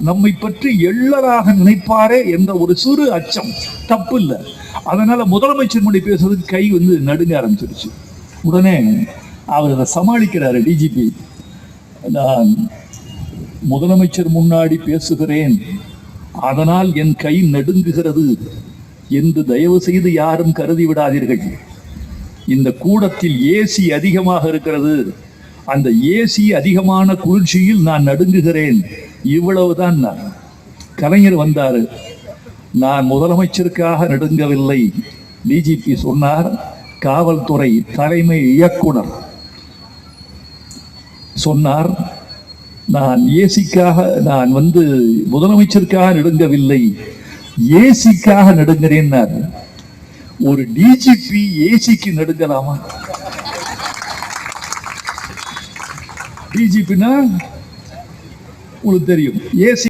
நம்மை பற்றி எள்ளலாக நினைப்பாரே என்ற ஒரு சிறு அச்சம், தப்பு இல்லை. அதனால முதலமைச்சர் முன்னாடி பேசுறதுக்கு கை நடுங்க ஆரம்பிச்சிருச்சு. உடனே அவர் அதை சமாளிக்கிறாரு. டிஜிபி, நான் முதலமைச்சர் முன்னாடி பேசுகிறேன், அதனால் என் கை நடுங்குகிறது என்று தயவு செய்து யாரும் கருதி விடாதீர்கள். இந்த கூடத்தில் ஏசி அதிகமாக இருக்கிறது, அந்த ஏசி அதிகமான குளிர்ச்சியில் நான் நடுங்குகிறேன், இவ்வளவுதான். நான் கலைஞர் வந்தாரு, நான் முதலமைச்சருக்காக நடுங்கவில்லை. டிஜிபி சொன்னார், காவல்துறை தலைமை இயக்குனர் சொன்னார், நான் ஏசிக்காக, நான் முதலமைச்சருக்காக நடுங்கவில்லை, ஏசிக்காக நடுங்கிறேன். ஒரு டிஜிபி ஏசிக்கு நடுங்கலாமா? டிஜிபினா உங்களுக்கு தெரியும், ஏசி